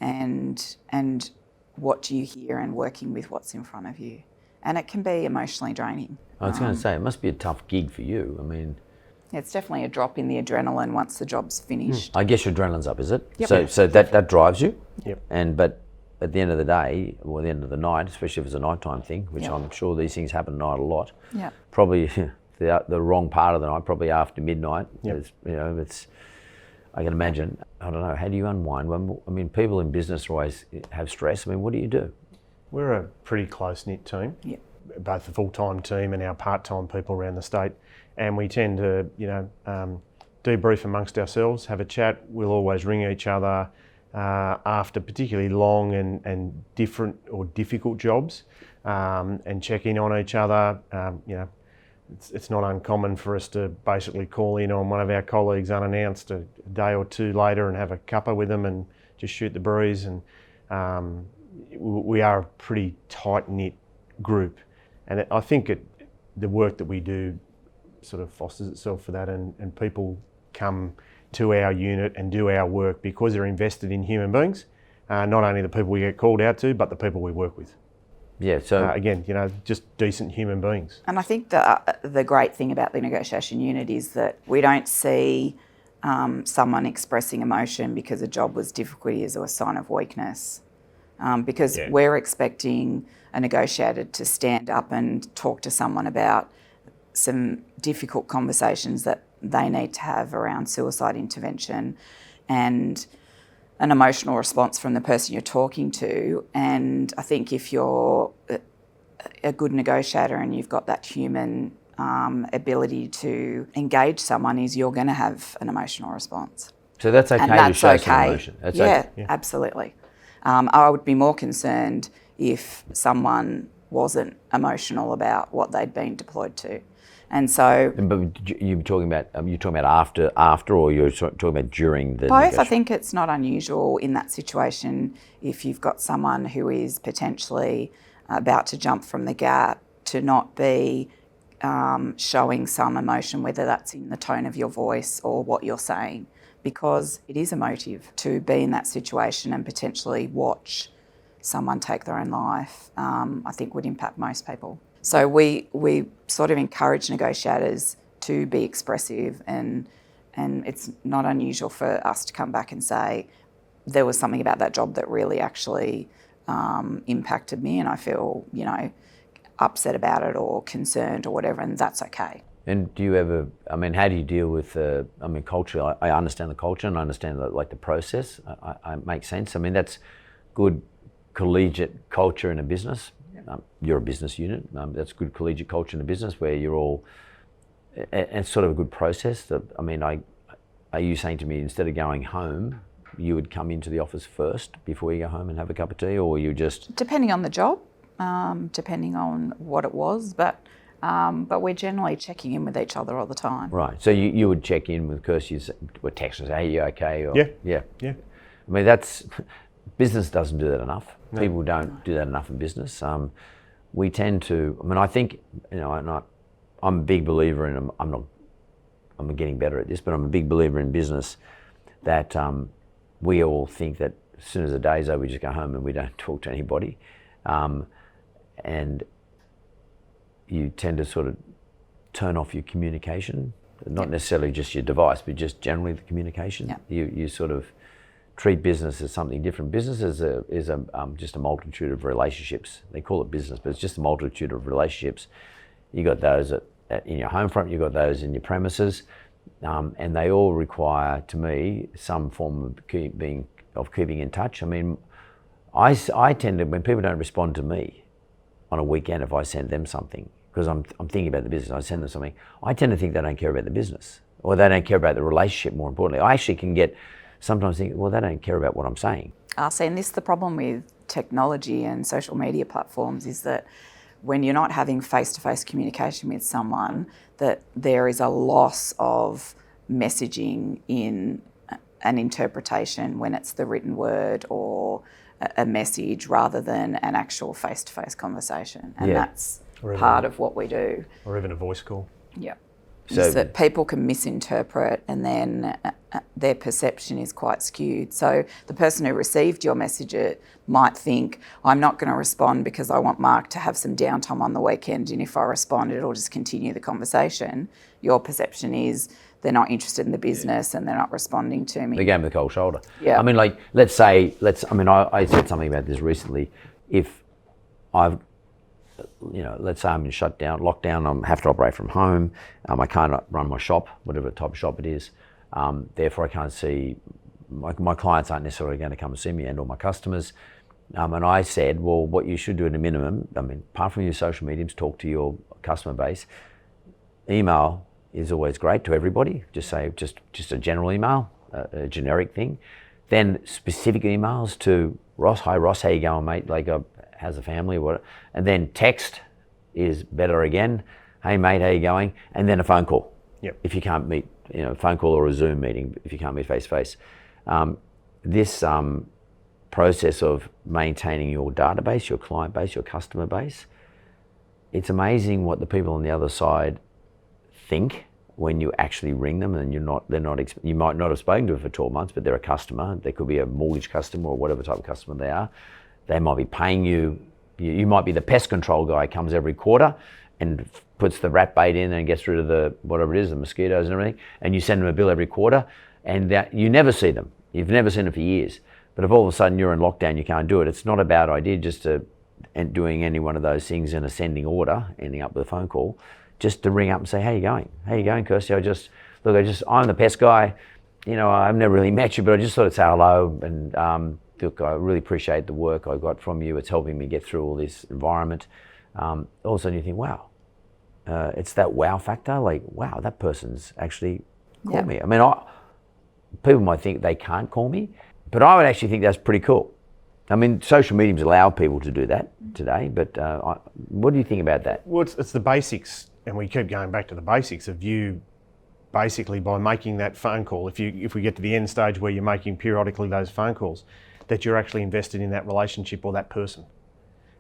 and what do you hear, and working with what's in front of you. And it can be emotionally draining. I was going to say, it must be a tough gig for you. I mean, it's definitely a drop in the adrenaline once the job's finished. I guess your adrenaline's up, is it? Yep. So that drives you. Yep. But at the end of the day, or the end of the night, especially if it's a nighttime thing, which I'm sure these things happen at night a lot. Yeah. Probably the wrong part of the night, probably after midnight. Yep. I can imagine. I don't know. How do you unwind? I mean, people in business always have stress. I mean, what do you do? We're a pretty close-knit team. Yep. Both the full-time team and our part-time people around the state, and we tend to, debrief amongst ourselves, have a chat. We'll always ring each other after particularly long and different or difficult jobs, and check in on each other. It's not uncommon for us to basically call in on one of our colleagues unannounced a day or two later and have a cuppa with them and just shoot the breeze. And we are a pretty tight-knit group. And I think the work that we do sort of fosters itself for that, and people come to our unit and do our work because they're invested in human beings, not only the people we get called out to, but the people we work with. Yeah, so again, just decent human beings. And I think the great thing about the negotiation unit is that we don't see someone expressing emotion because a job was difficult as a sign of weakness, because we're expecting a negotiator to stand up and talk to someone about some difficult conversations that they need to have around suicide intervention, and an emotional response from the person you're talking to. And I think if you're a good negotiator and you've got that human ability to engage someone, is you're going to have an emotional response. So that's okay, and that's to show okay. some emotion. That's okay. Absolutely. I would be more concerned if someone wasn't emotional about what they'd been deployed to. And so, but you're talking about after, or you're talking about during the both. negotiation? I think it's not unusual in that situation if you've got someone who is potentially about to jump from the gap to not be showing some emotion, whether that's in the tone of your voice or what you're saying, because it is emotive to be in that situation and potentially watch someone take their own life. I think would impact most people. So we sort of encourage negotiators to be expressive, and it's not unusual for us to come back and say, there was something about that job that really actually impacted me, and I feel, upset about it or concerned or whatever, and that's okay. And do you ever, I mean, how do you deal with, culture? I understand the culture and I understand the process. I make sense. I mean, that's good collegiate culture in a business. You're a business unit. That's good collegiate culture in a business where you're all, and it's sort of a good process. Are you saying to me, instead of going home, you would come into the office first before you go home and have a cup of tea, or you just... Depending on the job, depending on what it was, but we're generally checking in with each other all the time. Right. So you would check in with Kirsty, or text and say, hey, you okay? Or, Yeah. I mean, business doesn't do that enough. No. People don't do that enough in business. We tend to, I think, I'm a big believer in, I'm getting better at this, but I'm a big believer in business that we all think that as soon as the day's over, we just go home and we don't talk to anybody. And you tend to sort of turn off your communication, not necessarily just your device, but just generally the communication. Yep. You sort of treat business as something different. Business is just a multitude of relationships. They call it business, but it's just a multitude of relationships. You got those in your home front, you got those in your premises, and they all require, to me, some form of keeping in touch. I mean, I tend to, when people don't respond to me on a weekend, if I send them something, because I'm thinking about the business, I send them something, I tend to think they don't care about the business, or they don't care about the relationship, more importantly. I actually can sometimes think, well, they don't care about what I'm saying. And this, the problem with technology and social media platforms is that when you're not having face-to-face communication with someone, that there is a loss of messaging in an interpretation when it's the written word or a message rather than an actual face-to-face conversation. And that's part of what we do. Or even a voice call. Yeah. So that people can misinterpret, and then their perception is quite skewed. So the person who received your message might think, I'm not going to respond because I want Mark to have some downtime on the weekend, and if I respond, it'll just continue the conversation. Your perception is they're not interested in the business and they're not responding to me. They gave me the cold shoulder. Yeah. I mean, like, I said something about this recently. If let's say I'm in lockdown, I have to operate from home, I can't run my shop, whatever type of shop it is, therefore I can't see, my clients aren't necessarily going to come and see me, and all my customers, and I said, well, what you should do at a minimum, apart from your social mediums, talk to your customer base. Email is always great to everybody, just a general email, a generic thing. Then specific emails to Ross, hi Ross, how you going, mate? Like, how's the family? What? And then text is better again. Hey mate, how you going? And then a phone call. Yep. If you can't meet, a phone call or a Zoom meeting, if you can't meet face to face. This process of maintaining your database, your client base, your customer base, it's amazing what the people on the other side think when you actually ring them, and you might not have spoken to them for 12 months, but they're a customer. They could be a mortgage customer or whatever type of customer they are. They might be paying you. You might be the pest control guy who comes every quarter and puts the rat bait in and gets rid of the whatever it is, the mosquitoes and everything, and you send them a bill every quarter, and you never see them. You've never seen them for years. But if all of a sudden you're in lockdown, you can't do it. It's not a bad idea just to doing any one of those things in ascending order, ending up with a phone call, just to ring up and say, how you going? How you going, Kirsty? I'm the pest guy. I've never really met you, but I just thought I'd say hello, and look, I really appreciate the work I got from you. It's helping me get through all this environment. All of a sudden you think, wow, it's that wow factor. Like, wow, that person's actually called me. People might think they can't call me, but I would actually think that's pretty cool. Social mediums allow people to do that today, but what do you think about that? Well, it's the basics, and we keep going back to the basics of you. Basically, by making that phone call, if we get to the end stage where you're making periodically those phone calls, that you're actually invested in that relationship or that person,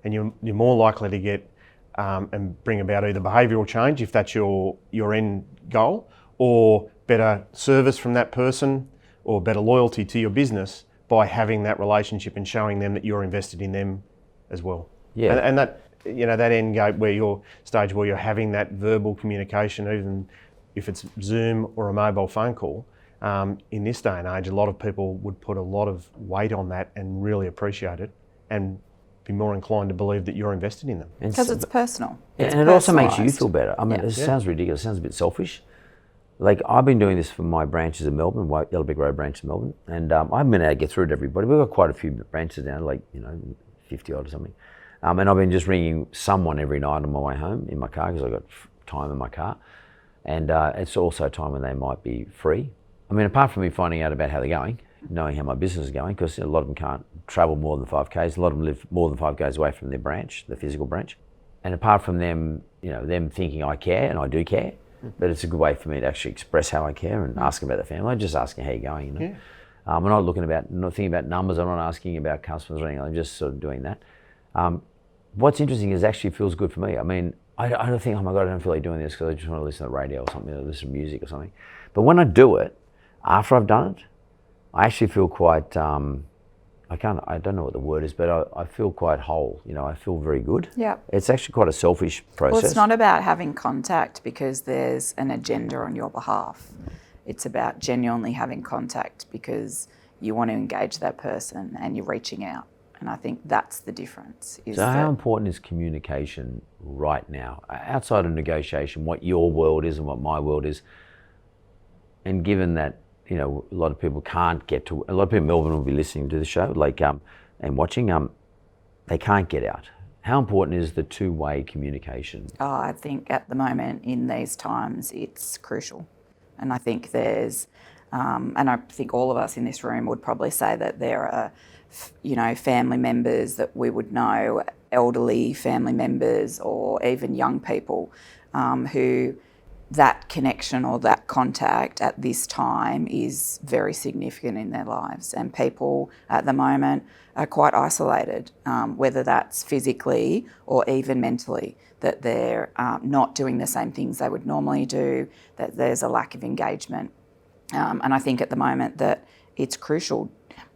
and you're more likely to get and bring about either behavioural change if that's your end goal, or better service from that person, or better loyalty to your business by having that relationship and showing them that you're invested in them as well. Yeah. And that that end game where you're having that verbal communication, even if it's Zoom or a mobile phone call. In this day and age, a lot of people would put a lot of weight on that and really appreciate it, and be more inclined to believe that you're invested in them. Because it's personal. And it also makes you feel better. I mean, it sounds ridiculous, it sounds a bit selfish. Like, I've been doing this for my branches in Melbourne, Yellow Brick Road branch in Melbourne, and I haven't been able to get through to everybody. We've got quite a few branches now, like, 50 odd or something. And I've been just ringing someone every night on my way home in my car, because I've got time in my car. And it's also a time when they might be free. I mean, apart from me finding out about how they're going, knowing how my business is going, because a lot of them can't travel more than 5Ks, a lot of them live more than 5Ks away from their branch, the physical branch. And apart from them, them thinking I care, and I do care, but it's a good way for me to actually express how I care and ask about the family. I'm just asking how you're going, Yeah. I'm not thinking about numbers, I'm not asking about customers or anything, I'm just sort of doing that. What's interesting is it actually feels good for me. I mean, I don't think, oh my God, I don't feel like doing this because I just want to listen to the radio or something, or listen to music or something. But when I do it, after I've done it, I actually feel quite, I don't know what the word is, but I feel quite whole. I feel very good. Yeah. It's actually quite a selfish process. Well, it's not about having contact because there's an agenda on your behalf. It's about genuinely having contact because you want to engage that person and you're reaching out. And I think that's the difference. So how important is communication right now? Outside of negotiation, what your world is and what my world is, and given that, a lot of people can't get to, a lot of people in Melbourne will be listening to the show, and watching, they can't get out. How important is the two-way communication? I think at the moment in these times, it's crucial. And I think there's, and I think all of us in this room would probably say that there are, family members that we would know, elderly family members or even young people who that connection or that contact at this time is very significant in their lives. And people at the moment are quite isolated, whether that's physically or even mentally, that they're not doing the same things they would normally do, that there's a lack of engagement. And I think at the moment that it's crucial.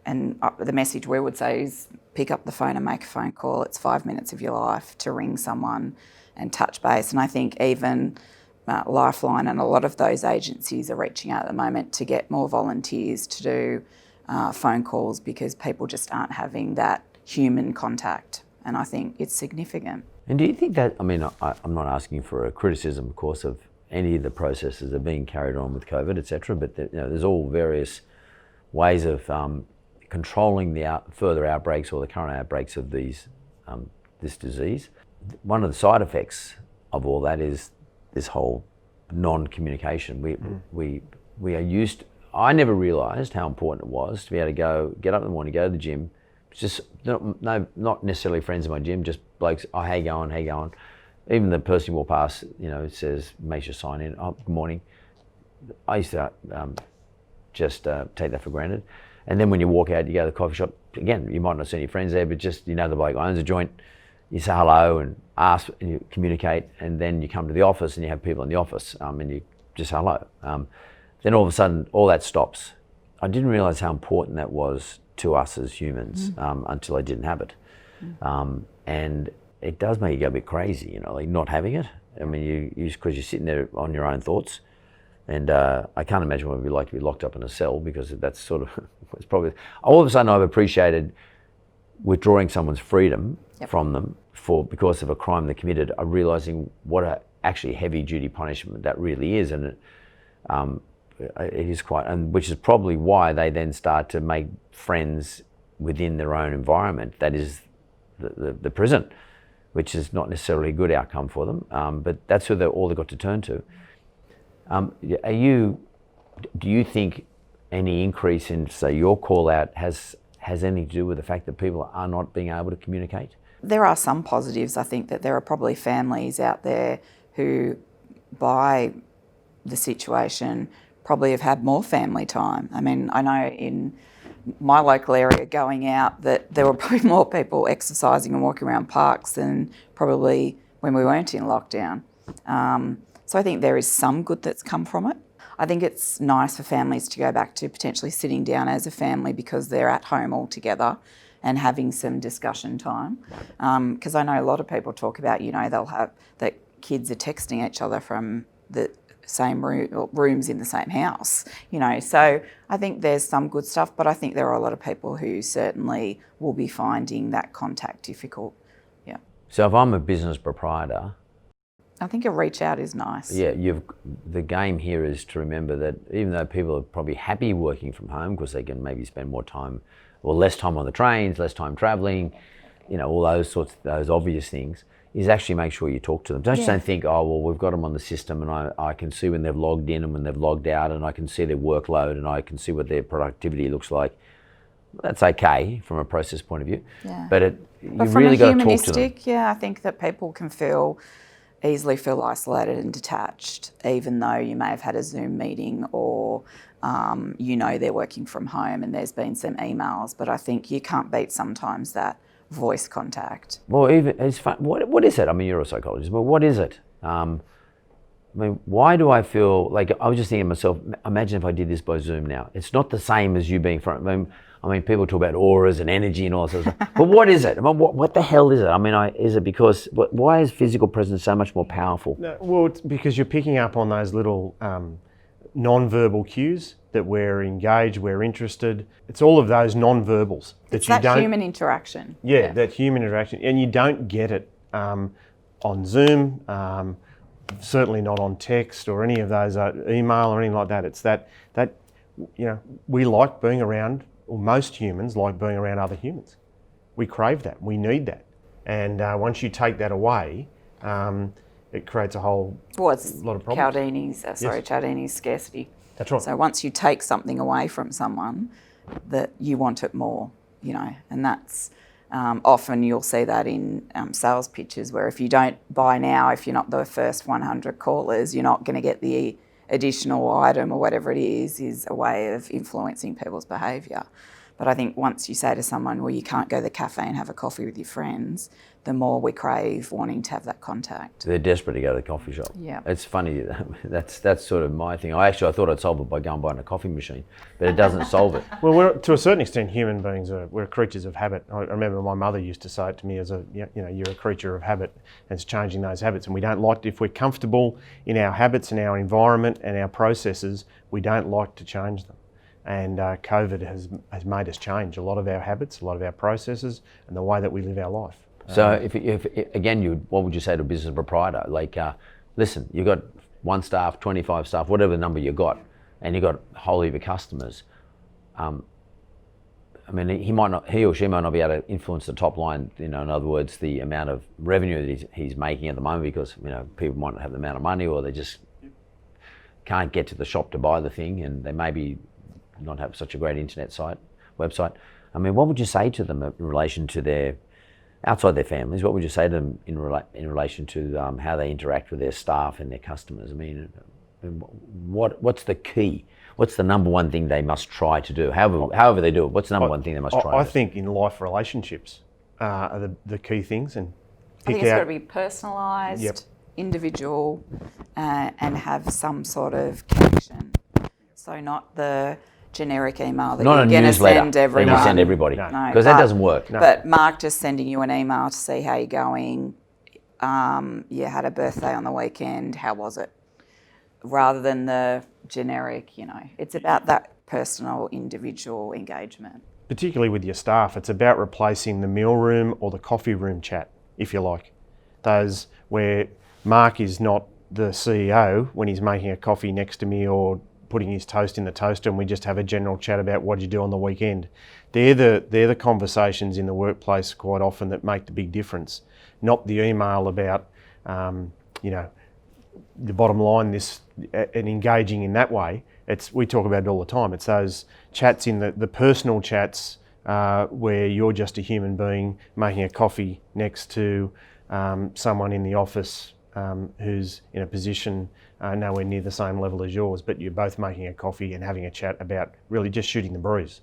And the message we would say is pick up the phone and make a phone call. It's 5 minutes of your life to ring someone and touch base. And I think even Lifeline and a lot of those agencies are reaching out at the moment to get more volunteers to do phone calls because people just aren't having that human contact. And I think it's significant. And do you think that, I'm not asking for a criticism, of course, of any of the processes that are being carried on with COVID, etc., but there's all various ways of controlling the further outbreaks or the current outbreaks of this disease. One of the side effects of all that is this whole non-communication. We are used. I never realised how important it was to be able to get up in the morning, go to the gym. Just not necessarily friends in my gym, just blokes. Oh, how you going? How you going? Even the person you walk past, says, makes you sign in. Oh, good morning. I used to just take that for granted. And then when you walk out, you go to the coffee shop, again, you might not see any friends there, but just, the bloke owns a joint, you say hello and ask and you communicate, and then you come to the office and you have people in the office and you just hello. Then all of a sudden, all that stops. I didn't realise how important that was to us as humans until I didn't have it. And it does make you go a bit crazy, like not having it. I mean, because you're sitting there on your own thoughts. And I can't imagine what it would be like to be locked up in a cell, because that's sort of, it's probably, all of a sudden I've appreciated withdrawing someone's freedom from them because of a crime they committed, realising what a actually heavy duty punishment that really is. And it is quite, and which is probably why they then start to make friends within their own environment, that is the prison, which is not necessarily a good outcome for them, but that's who all they've got to turn to. Do you think any increase in, say, your call out has anything to do with the fact that people are not being able to communicate? There are some positives. I think that there are probably families out there who, by the situation, probably have had more family time. I mean, I know in my local area going out that there were probably more people exercising and walking around parks than probably when we weren't in lockdown. So I think there is some good that's come from it. I think it's nice for families to go back to potentially sitting down as a family because they're at home all together and having some discussion time. Because I know a lot of people talk about, they'll have that kids are texting each other from the same rooms in the same house, you know. So I think there's some good stuff, but I think there are a lot of people who certainly will be finding that contact difficult. Yeah. So if I'm a business proprietor, I think a reach out is nice. Yeah, the game here is to remember that even though people are probably happy working from home because they can maybe spend more time or less time on the trains, less time travelling, you know, all those obvious things, is actually make sure you talk to them. Don't think, oh, well, we've got them on the system and I can see when they've logged in and when they've logged out and I can see their workload and I can see what their productivity looks like. That's okay from a process point of view. Yeah. But you really got to talk to them. Yeah, I think that people can easily feel isolated and detached, even though you may have had a Zoom meeting or you know they're working from home and there's been some emails. But I think you can't beat sometimes that voice contact. Well, even it's fun. What is it? I mean, you're a psychologist, but what is it? I mean, why do I feel like I was just thinking to myself? Imagine if I did this by Zoom now. It's not the same as you being front. I mean, people talk about auras and energy and all that sort of stuff. But what is it? I mean, what the hell is it? I mean, is it because why is physical presence so much more powerful? No, well, it's because you're picking up on those little non-verbal cues that we're engaged, we're interested. It's all of those non-verbals that you don't. Human interaction. Yeah, that human interaction, and you don't get it on Zoom. Certainly not on text or any of those email or anything like that. It's that you know, we like being around, or most humans like being around other humans. We crave that. We need that. And once you take that away, it creates a whole lot of problems. Cialdini's scarcity. That's right. So once you take something away from someone, that you want it more, you know, and that's often you'll see that in sales pitches where if you don't buy now, if you're not the first 100 callers, you're not going to get the additional item or whatever it is a way of influencing people's behaviour. But I think once you say to someone, well, you can't go to the cafe and have a coffee with your friends, the more we crave wanting to have that contact. They're desperate to go to the coffee shop. Yeah. It's funny, that's sort of my thing. I thought I'd solve it by going and buying a coffee machine, but it doesn't solve it. Well, to a certain extent, human beings we're creatures of habit. I remember my mother used to say it to me as you're a creature of habit, and it's changing those habits. And we don't like, if we're comfortable in our habits and our environment and our processes, we don't like to change them. And COVID has made us change a lot of our habits, a lot of our processes, and the way that we live our life. So if again, what would you say to a business proprietor? Like, listen, you've got 1 staff, 25 staff, whatever the number you got, and you've got a whole heap of customers. I mean, he or she might not be able to influence the top line, you know, in other words, the amount of revenue that he's making at the moment because, you know, people might not have the amount of money or they just can't get to the shop to buy the thing and they maybe not have such a great internet website. I mean, what would you say to them in relation to outside their families, what would you say to them in relation to how they interact with their staff and their customers? I mean, what's the key? What's the number one thing they must try to do? However they do it, what's the number one thing they must try to do? I think in life relationships are the key things. And I think it's got to be personalised, individual, and have some sort of connection. So not the generic email that you're going to send everyone. You send everybody. Because that doesn't work. No. But Mark just sending you an email to see how you're going. You had a birthday on the weekend. How was it? Rather than the generic, you know. It's about that personal, individual engagement. Particularly with your staff, it's about replacing the meal room or the coffee room chat, if you like. Those where Mark is not the CEO when he's making a coffee next to me or putting his toast in the toaster and we just have a general chat about what you do on the weekend. They're the conversations in the workplace quite often that make the big difference, not the email about, you know, the bottom line, and engaging in that way. We talk about it all the time. It's those chats in the personal chats where you're just a human being making a coffee next to someone in the office who's in a position nowhere near the same level as yours, but you're both making a coffee and having a chat about really just shooting the breeze.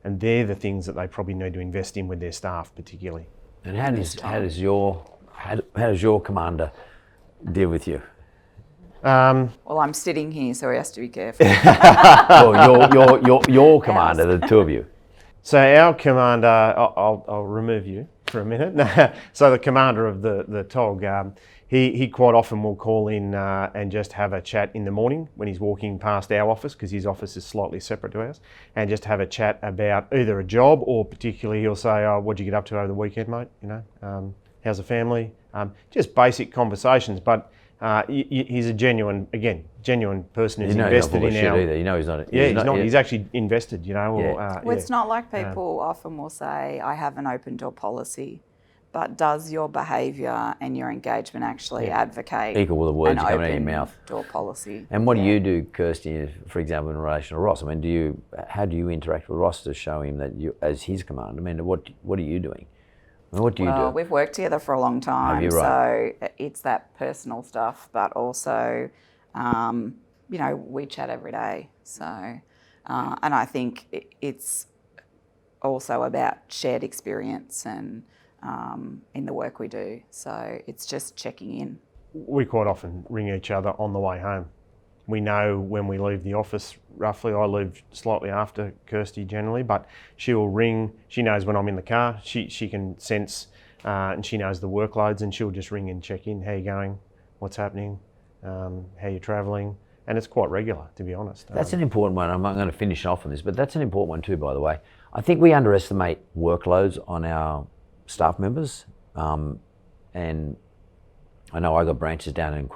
And they're the things that they probably need to invest in with their staff particularly. And how does your commander deal with you? Well, I'm sitting here, so he has to be careful. Well, your commander, the two of you. So our commander, I'll remove you for a minute. So the commander of the TOG, he quite often will call in and just have a chat in the morning when he's walking past our office, because his office is slightly separate to ours, and just have a chat about either a job, or particularly he'll say, "Oh, what'd you get up to over the weekend, mate? How's the family?" Just basic conversations, but he's a genuine person who's invested in our... Either. You know he's not... He's not. He's actually invested, Well, it's not like people often will say, I have an open door policy, but does your behaviour and your engagement actually advocate equal with the words an coming out of your open mouth? Door policy? And what do you do, Kirsty, for example, in relation to Ross? I mean, how do you interact with Ross to show him that you, as his command? I mean, what are you doing? I mean, what do you do? We've worked together for a long time, so it's that personal stuff, but also, we chat every day. So, and I think it's also about shared experience and in the work we do. So it's just checking in. We quite often ring each other on the way home. We know when we leave the office, roughly. I leave slightly after Kirsty generally, but she'll ring. She knows when I'm in the car. She can sense and she knows the workloads, and she'll just ring and check in. How you going? What's happening? How you travelling? And it's quite regular, to be honest. That's an important one. I'm not going to finish off on this, but that's an important one too, by the way. I think we underestimate workloads on our staff members, and I know I got branches down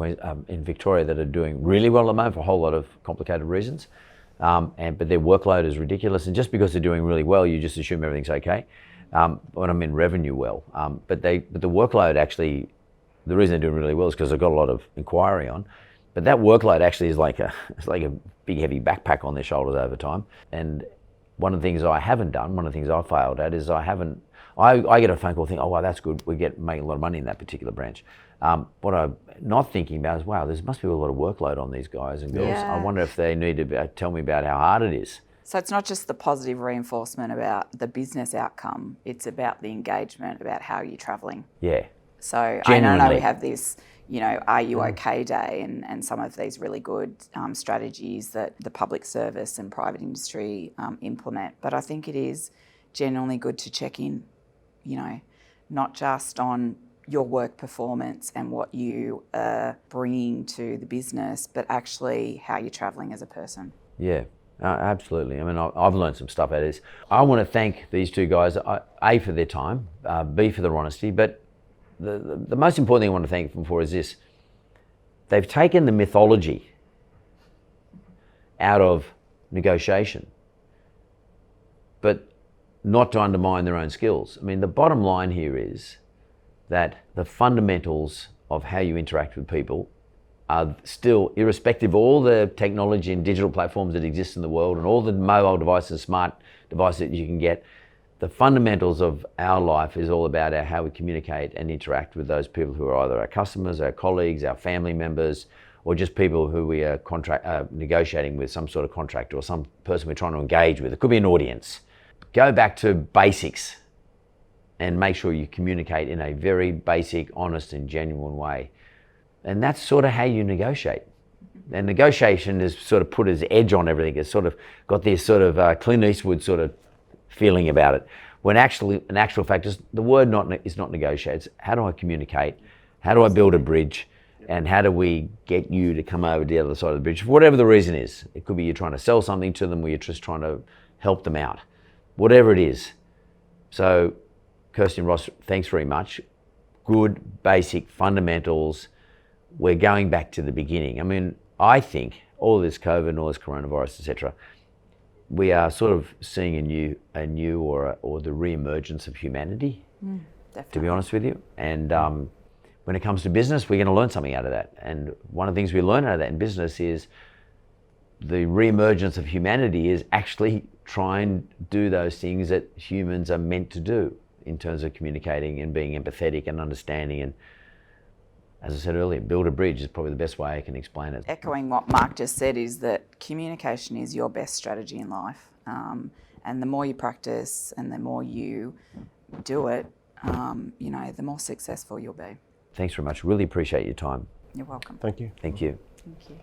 in Victoria that are doing really well at the moment for a whole lot of complicated reasons, but their workload is ridiculous. And just because they're doing really well, you just assume everything's okay. When I'm in revenue well, but the workload actually, the reason they're doing really well is because they've got a lot of inquiry on. But that workload actually is like a big heavy backpack on their shoulders over time. And one of the things I haven't done, one of the things I failed at is I get a phone call thinking, oh wow, that's good, making a lot of money in that particular branch. What I'm not thinking about is, wow, there must be a lot of workload on these guys and girls. Yeah. I wonder if they need to tell me about how hard it is. So it's not just the positive reinforcement about the business outcome, it's about the engagement, about how you're travelling. Yeah. So I know we have this, are you okay day and some of these really good strategies that the public service and private industry implement. But I think it is genuinely good to check in, not just on your work performance and what you are bringing to the business, but actually how you're travelling as a person. Yeah. Absolutely. I mean, I've learned some stuff out of this. I want to thank these two guys, A, for their time, B, for their honesty, but the most important thing I want to thank them for is this. They've taken the mythology out of negotiation, but not to undermine their own skills. I mean, the bottom line here is that the fundamentals of how you interact with people are still, irrespective of all the technology and digital platforms that exist in the world and all the mobile devices, smart devices that you can get, the fundamentals of our life is all about how we communicate and interact with those people who are either our customers, our colleagues, our family members, or just people who we are negotiating with, some sort of contract or some person we're trying to engage with. It could be an audience. Go back to basics and make sure you communicate in a very basic, honest and genuine way. And that's sort of how you negotiate. And negotiation is sort of put its edge on everything. It's sort of got this sort of Clint Eastwood sort of feeling about it. When actually, in actual fact, the word is not negotiate. It's how do I communicate? How do I build a bridge? And how do we get you to come over to the other side of the bridge? For whatever the reason is. It could be you're trying to sell something to them or you're just trying to help them out. Whatever it is. So, Kirsty and Ross, thanks very much. Good, basic fundamentals. We're going back to the beginning. I mean, I think all this COVID and all this coronavirus, etc., we are sort of seeing a new or the re-emergence of humanity, to be honest with you. And when it comes to business, we're going to learn something out of that. And one of the things we learn out of that in business is the re-emergence of humanity is actually try and do those things that humans are meant to do in terms of communicating and being empathetic and understanding. And as I said earlier, build a bridge is probably the best way I can explain it. Echoing what Mark just said is that communication is your best strategy in life. And the more you practice and the more you do it, the more successful you'll be. Thanks very much. Really appreciate your time. You're welcome. Thank you. Thank you. Thank you.